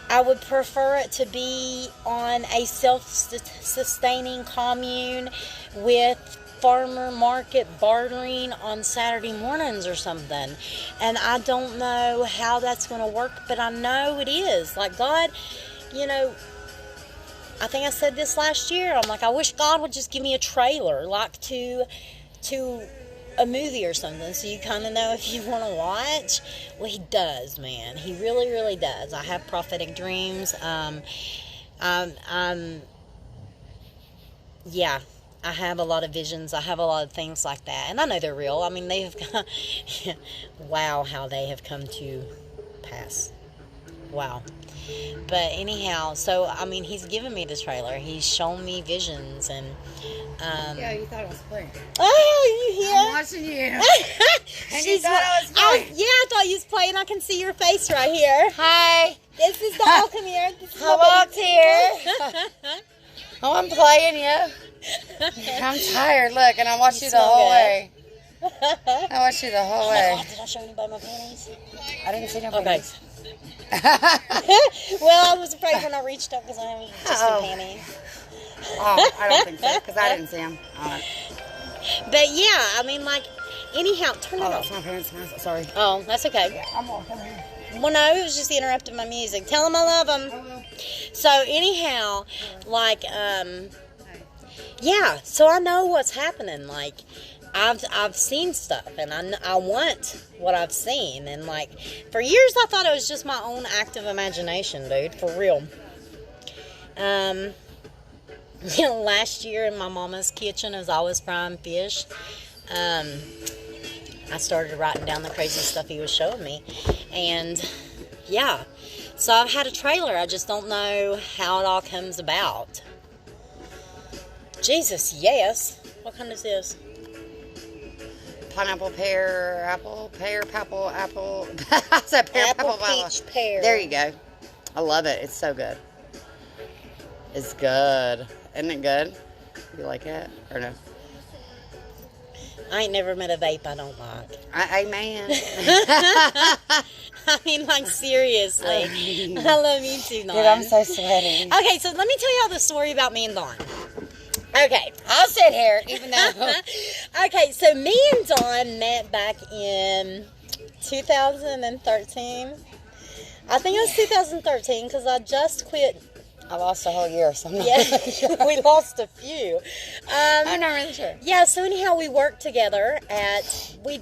I would prefer it to be on a self-sustaining commune with farmer market bartering on Saturday mornings or something. And I don't know how that's going to work, but I know it is. Like, God, you know, I think I said this last year. I'm like, I wish God would just give me a trailer, like to a movie or something, so you kind of know if you want to watch. Well, he does, man. He really, really does. I have prophetic dreams. Yeah, I have a lot of visions. I have a lot of things like that, and I know they're real. I mean, they have. Wow, how they have come to pass. Wow. But anyhow, so I mean, he's given me the trailer. He's shown me visions, and Yeah, you thought I was playing. oh, you here? I'm watching you. And you She's thought I was playing. yeah, I thought you was playing. I can see your face right here. Hi. This is the come here. This is I walked here. Oh, I'm playing, yeah. I'm tired. Look, and I watched you the smell whole good. way. I watched you the whole Oh my way. God, did I show anybody my panties? I didn't see no Okay. panties. Well, I was afraid when I reached up because I have just Uh-oh. in panties. Oh, I don't think so, because I didn't see them. But yeah, I mean, like, anyhow, turn it Oh, off. that's my parents' Sorry. Oh, that's okay. Yeah, I'm walking here. Well, no, it was just interrupting my music. Tell them I love them. So anyhow, like, yeah. So I know what's happening. Like, I've seen stuff, and I want what I've seen. And like, for years I thought it was just my own active imagination, dude. For real. You know, last year in my mama's kitchen, as I was frying fish, I started writing down the crazy stuff he was showing me, and yeah. So I've had a trailer. I just don't know how it all comes about. Jesus, yes. What kind is this? Pineapple, pear, apple, pear, apple, apple. I said pear, Apple, apple, peach, pear. There you go. I love it. It's so good. It's good. Isn't it good? You like it or no? I ain't never met a vape I don't like. Amen. I mean, like, seriously. I love you too, Dawn. Dude, I'm so sweaty. Okay, so let me tell y'all the story about me and Dawn. Okay. I'll sit here, even though. Okay, so me and Dawn met back in 2013. I think it was 2013 because I just quit. I lost a whole year, so I'm not Yeah, really sure. we lost a few. I'm not really sure. Yeah, so anyhow, we worked together at I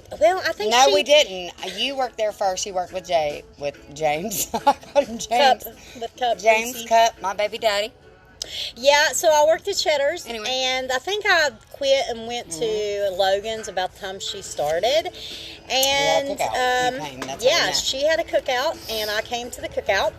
think No, she, we didn't. You worked there first. You worked with James. I called him James. Cup, with Cup James Greasy. Cup, my baby daddy. Yeah, so I worked at Cheddar's, Anyway. and I think I quit and went to Logan's about the time she started. And cookout. You came, that's how we yeah, met. she had a cookout, and I came to the cookout.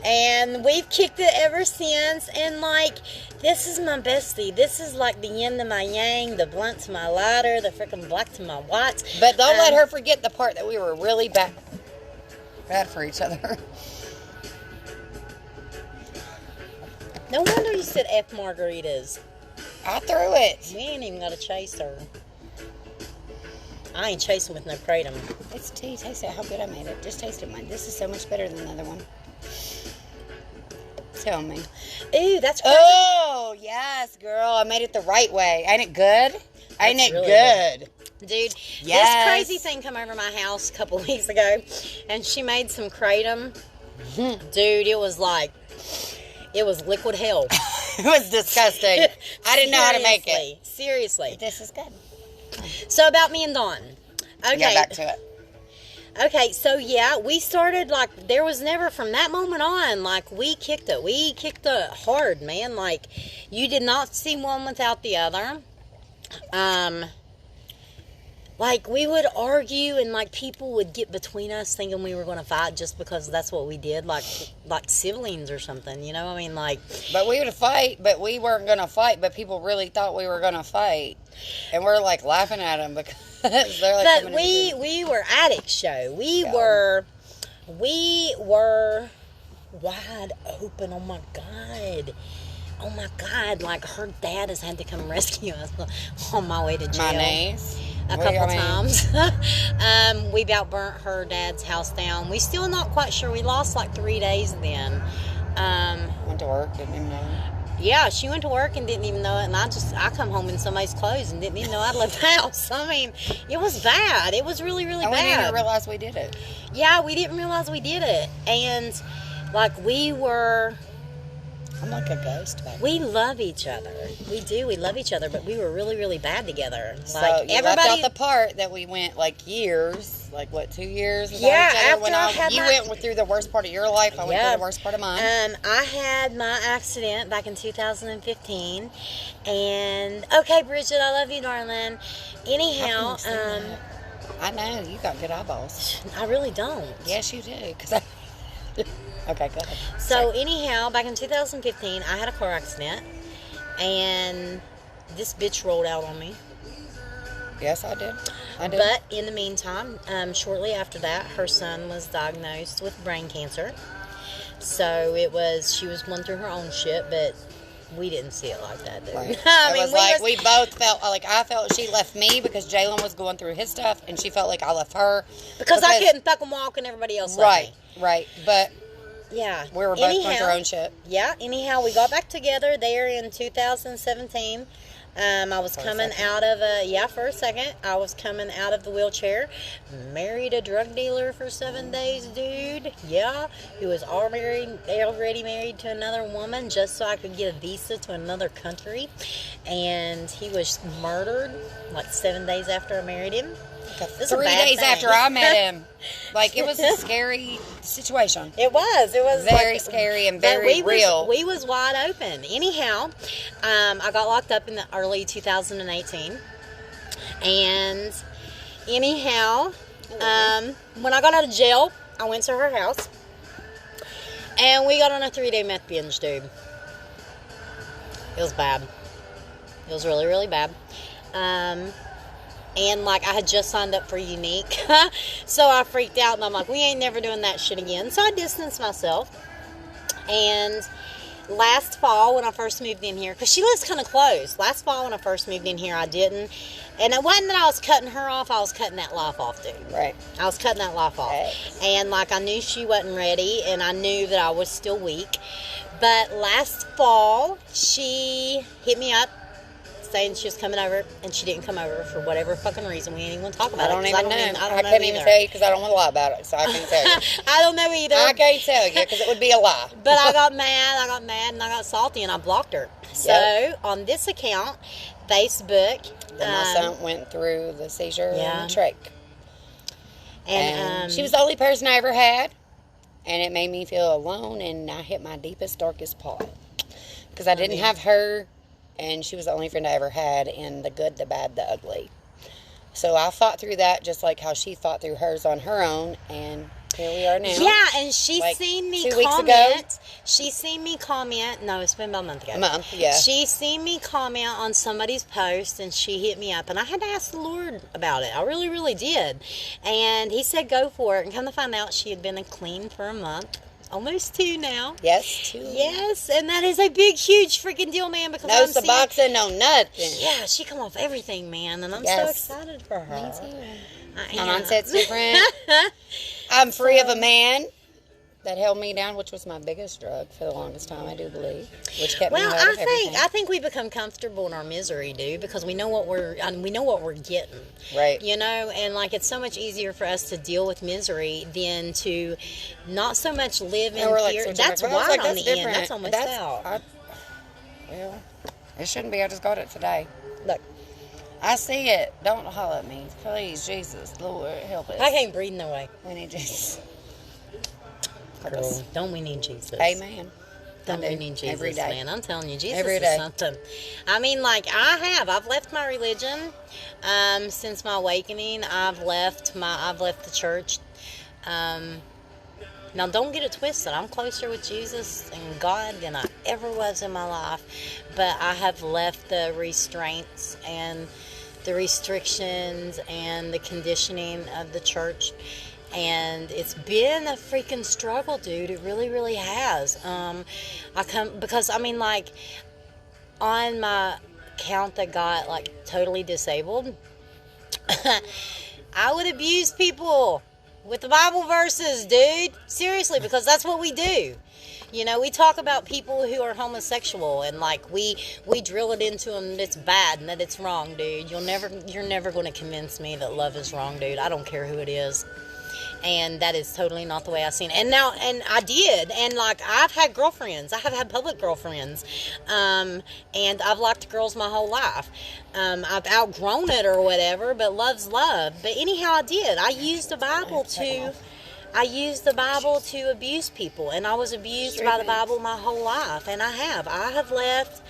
And we've kicked it ever since, and like, this is my bestie. This is like the yin to my yang, the blunt to my lighter, the freaking black to my whites. But don't let her forget the part that we were really bad for each other. No wonder you said F margaritas. I threw it. We ain't even got a chaser. I ain't chasing with no kratom. It's tea. Taste it. How good I made it. Just taste it, man. This is so much better than the other one. Tell me. Ooh, that's crazy. Oh, yes, girl. I made it the right way. Ain't it good? Ain't it really good? Dude, Yes. this crazy thing come over my house a couple weeks ago, and she made some kratom. Dude, it was like, it was liquid hell. It was disgusting. I didn't know how to make it. Seriously. This is good. So about me and Dawn. Okay. Yeah, back to it. Okay, so yeah, we started like, there was never, from that moment on, like, we kicked it. We kicked it hard, man. Like, you did not see one without the other. Like, we would argue, and like, people would get between us thinking we were going to fight just because that's what we did, like siblings or something, you know? I mean, like, But we would fight, but we weren't going to fight, but people really thought we were going to fight. And we're like laughing at them because they're like, but coming into we were Addict Show. We Yeah. were wide open. Oh my God. Oh my God. Like, her dad has had to come rescue us on my way to jail. my knees. A couple times. We about burnt her dad's house down. We still not quite sure. We lost like 3 days then. Went to work, didn't even know. Yeah, she went to work and didn't even know it, and I come home in somebody's clothes and didn't even know I'd left the house. I mean, it was bad. It was really, really And we didn't bad. even realize we did it. Yeah, we didn't realize we did it. And like, we were I'm like a ghost, baby. We love each other. We do. We love each other, but we were really, really bad together. So Like, you left out the part that we went like years, like what, 2 years without Yeah, each other? after When I had you my- went through the worst part of your life, I went Yeah. through the worst part of mine. I had my accident back in 2015, and okay, Bridget, I love you, darling. Anyhow, I know you got good eyeballs. I really don't. Yes, you do. Okay, go ahead. So anyhow, back in 2015, I had a car accident, and this bitch rolled out on me. Yes, I did. I did. But in the meantime, shortly after that, her son was diagnosed with brain cancer. So she was going through her own shit, but we didn't see it like that, dude. Right. I It mean, was like we both felt like I felt she left me because Jalen was going through his stuff, and she felt like I left her because I couldn't fucking walk and everybody else left me. Right. But Yeah. we were both going through our own shit. Yeah. Anyhow, we got back together there in 2017. I was coming out of for a second. I was coming out of the wheelchair. Married a drug dealer for 7 days, dude. Yeah. He was already married to another woman just so I could get a visa to another country. And he was murdered like 7 days after I married him. It's a 3 bad days thing. after I met him. Like, it was a scary situation. It was Very scary and very real. We was wide open. Anyhow, I got locked up in the early 2018. And anyhow, when I got out of jail, I went to her house. And we got on a 3-day meth binge, dude. It was bad. It was really, really bad. And, like, I had just signed up for Unique. So I freaked out, and I'm like, we ain't never doing that shit again. So I distanced myself. And last fall, when I first moved in here, because she lives kind of close. Last fall, when I first moved in here, I didn't. And it wasn't that I was cutting her off. I was cutting that life off, dude. Right. I was cutting that life off. Right. And, like, I knew she wasn't ready, and I knew that I was still weak. But last fall, she hit me up, saying she was coming over, and she didn't come over for whatever fucking reason. We ain't even going to talk about I don't it. even know. I couldn't even tell you because I don't want to lie about it, so I can't tell you. I don't know either. I can't tell you because it would be a lie. But I got mad, and I got salty, and I blocked her. So, on this account, Facebook... Then my son went through the seizure and the trach. And she was the only person I ever had, and it made me feel alone, and I hit my deepest, darkest part. Because I didn't have her, and she was the only friend I ever had in the good, the bad, the ugly. So I fought through that just like how she fought through hers on her own, and here we are now. Yeah, and she's Like seen me 2 weeks comment. ago. She's seen me comment. No, it's been about a month ago. A month, yeah. She's seen me comment on somebody's post, and she hit me up, and I had to ask the Lord about it. I really, really did. And he said, go for it. And come to find out, she had been clean for a month. Almost 2 now. Yes, 2. Yes, and that is a big, huge freaking deal, man. Because No I'm seeing, Suboxone, no nothing. yeah, she come off everything, man, and I'm so Yes. excited for her. Me too. I My am. mindset's different. I'm free of a man that held me down, which was my biggest drug for the longest time, I do believe, which kept me Well, out of everything. I think we become comfortable in our misery, dude, because we know what we're getting. Right. You know, and like it's so much easier for us to deal with misery than to not so much live in And we're like, fear. so That's different. I was wide like, on that's the end. different. That's almost out. Well, it shouldn't be. I just got it today. Look, I see it. Don't holler at me. Please, Jesus, Lord, help us. I can't breathe no way. We need Jesus. Girl, don't we need Jesus? Amen. Don't I we do. need Jesus, Every day. man? I'm telling you, Jesus Every is day. something. I mean, like, I've left my religion since my awakening. I've left the church. Now, don't get it twisted. I'm closer with Jesus and God than I ever was in my life. But I have left the restraints and the restrictions and the conditioning of the church. And it's been a freaking struggle, dude. It really, really has. Because I mean, like, on my account that got, like, totally disabled, I would abuse people with the Bible verses, dude. Seriously, because that's what we do. You know, we talk about people who are homosexual, and like we drill it into them that it's bad and that it's wrong, dude. You're never going to convince me that love is wrong, dude. I don't care who it is. And that is totally not the way I seen it. And now, and I did. And, like, I've had girlfriends. I have had public girlfriends. And I've liked girls my whole life. I've outgrown it or whatever, but love's love. But anyhow, I did. I used the Bible to abuse people. And I was abused by the Bible my whole life. And I have left.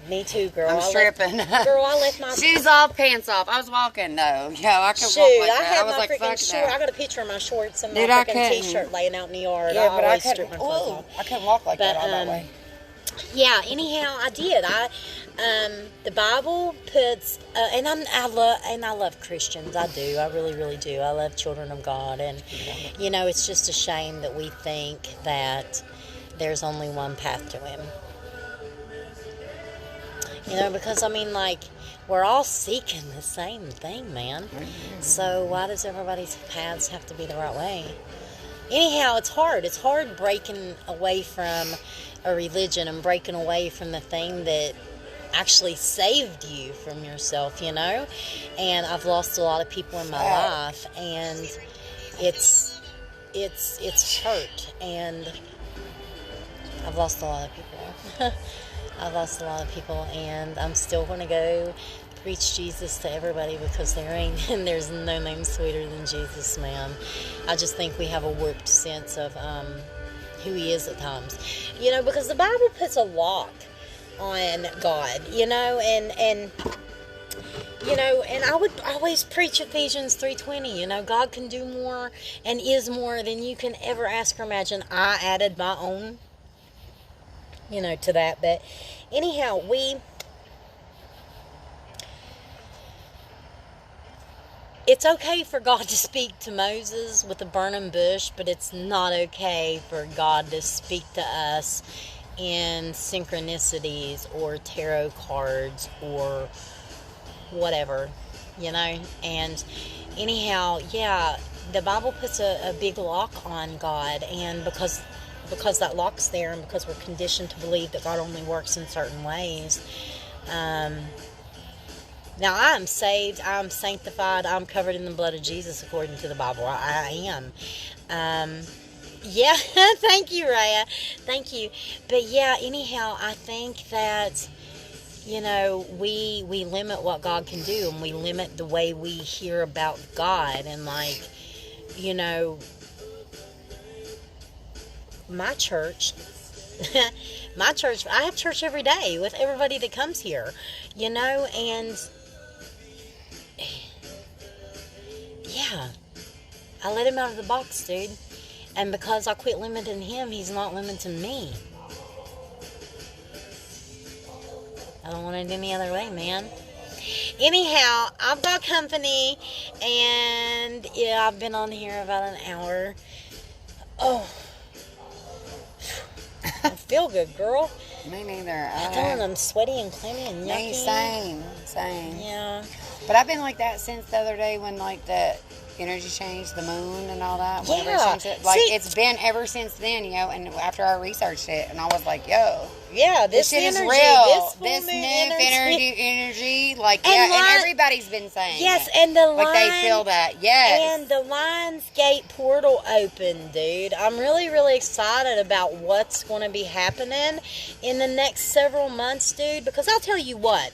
Me too, girl. I'm stripping. I left my shoes off, pants off. I was walking though. Yeah, I could shoot. walk like I that. had I was my like, freaking fuck short. that. I got a picture of my shorts and my Dude, I freaking couldn't. t-shirt laying out in the yard. Yeah, I but I always couldn't. strip my clothes off. I couldn't walk like that all that But, way. Yeah. Anyhow, I did. The Bible puts, and I love Christians. I do. I really, really do. I love children of God, and you know, it's just a shame that we think that there's only one path to Him. You know, because I mean, like, we're all seeking the same thing, man. So why does everybody's paths have to be the right way? Anyhow, it's hard. It's hard breaking away from a religion and breaking away from the thing that actually saved you from yourself, you know? And I've lost a lot of people in my life, and it's hurt, and I've lost a lot of people. I've lost a lot of people, and I'm still going to go preach Jesus to everybody, because there's no name sweeter than Jesus, man. I just think we have a warped sense of who He is at times, you know, because the Bible puts a lock on God, you know, and you know, and I would always preach Ephesians 3:20, you know, God can do more and is more than you can ever ask or imagine. I added my own, you know, to that. But anyhow, it's okay for God to speak to Moses with a burning bush, but it's not okay for God to speak to us in synchronicities or tarot cards or whatever, you know. And anyhow, yeah, the Bible puts a big lock on God, and because that lock's there, and because we're conditioned to believe that God only works in certain ways. Now, I am saved, I'm sanctified, I'm covered in the blood of Jesus according to the Bible. I am. Yeah, thank you, Raya. Thank you. But yeah, anyhow, I think that, you know, we limit what God can do, and we limit the way we hear about God. And, like, you know, my church, I have church every day with everybody that comes here, you know, and yeah, I let Him out of the box, dude. And because I quit limiting Him, He's not limiting me. I don't want it any other way, man. Anyhow, I've got company, and yeah, I've been on here about an hour. Oh, I feel good, girl. Me neither. I'm sweaty and clammy and yucky. Me, same. Yeah. But I've been like that since the other day when, like, the energy changed, the moon and all that. Whenever it Yeah. changed it. Like, See- it's been ever since then, you know, and after I researched it, and I was like, yo, Yeah, this shit energy, is real. This full This moon new energy, like, And yeah, line- and everybody's been saying Yes, it. and the Like, they feel line, that, yes. and the Lionsgate portal opened, dude. I'm really, really excited about what's going to be happening in the next several months, dude, because I'll tell you what,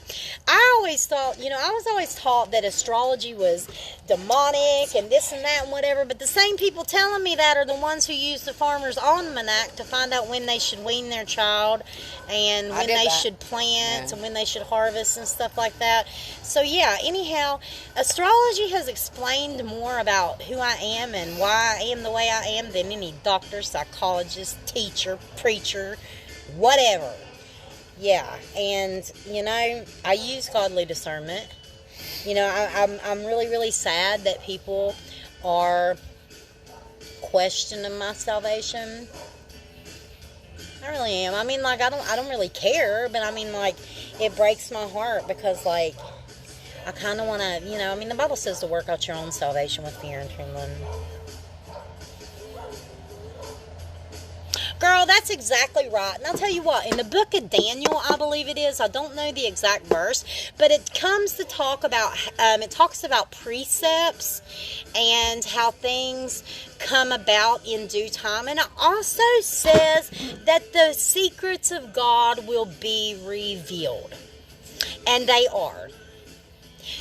I always thought, you know, I was always taught that astrology was demonic and this and that and whatever, but the same people telling me that are the ones who use the Farmer's Almanac to find out when they should wean their child, and when they should plant, and when they should harvest and stuff like that. So yeah, anyhow, astrology has explained more about who I am and why I am the way I am than any doctor, psychologist, teacher, preacher, whatever. Yeah, and you know, I use godly discernment. You know, I'm really, really sad that people are questioning my salvation. I really am. I mean, like, I don't really care, but I mean, like, it breaks my heart because, like, I kind of want to, you know, I mean, the Bible says to work out your own salvation with fear and trembling. Girl, that's exactly right. And I'll tell you what, in the book of Daniel, I believe it is, I don't know the exact verse, but it comes to talk about, it talks about precepts and how things come about in due time. And it also says that the secrets of God will be revealed. And they are.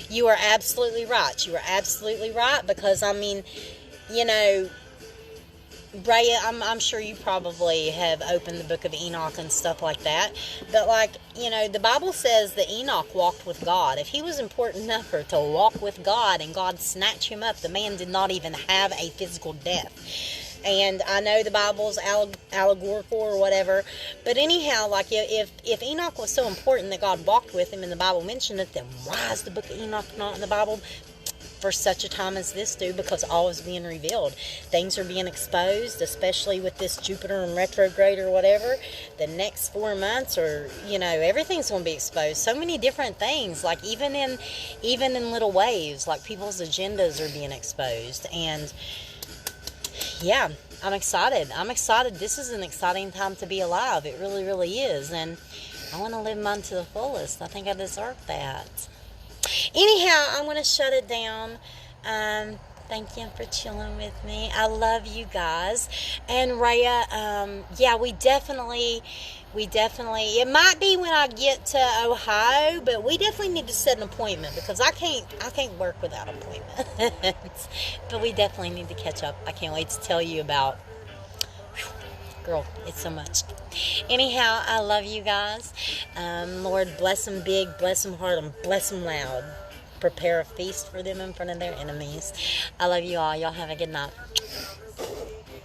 You are absolutely right. You are absolutely right, because, I mean, you know, Brea, I'm sure you probably have opened the book of Enoch and stuff like that. But, like, you know, the Bible says that Enoch walked with God. If he was important enough for to walk with God and God snatched him up, the man did not even have a physical death. And I know the Bible's allegorical or whatever, but anyhow, like, if Enoch was so important that God walked with him and the Bible mentioned it, then why is the book of Enoch not in the Bible for such a time as this, dude? Because all is being revealed. Things are being exposed, especially with this Jupiter and retrograde or whatever. The next 4 months, or, you know, everything's going to be exposed. So many different things, like even in little waves, like people's agendas are being exposed. And yeah, I'm excited. This is an exciting time to be alive. It really, really is. And I want to live mine to the fullest. I think I deserve that. Anyhow, I'm going to shut it down. Thank you for chilling with me. I love you guys. And Rhea, yeah, we definitely, it might be when I get to Ohio, but we definitely need to set an appointment, because I can't work without appointments. But we definitely need to catch up. I can't wait to tell you about, girl, it's so much. Anyhow, I love you guys. Lord, bless them big, bless them hard, and bless them loud. Prepare a feast for them in front of their enemies. I love you all. Y'all have a good night.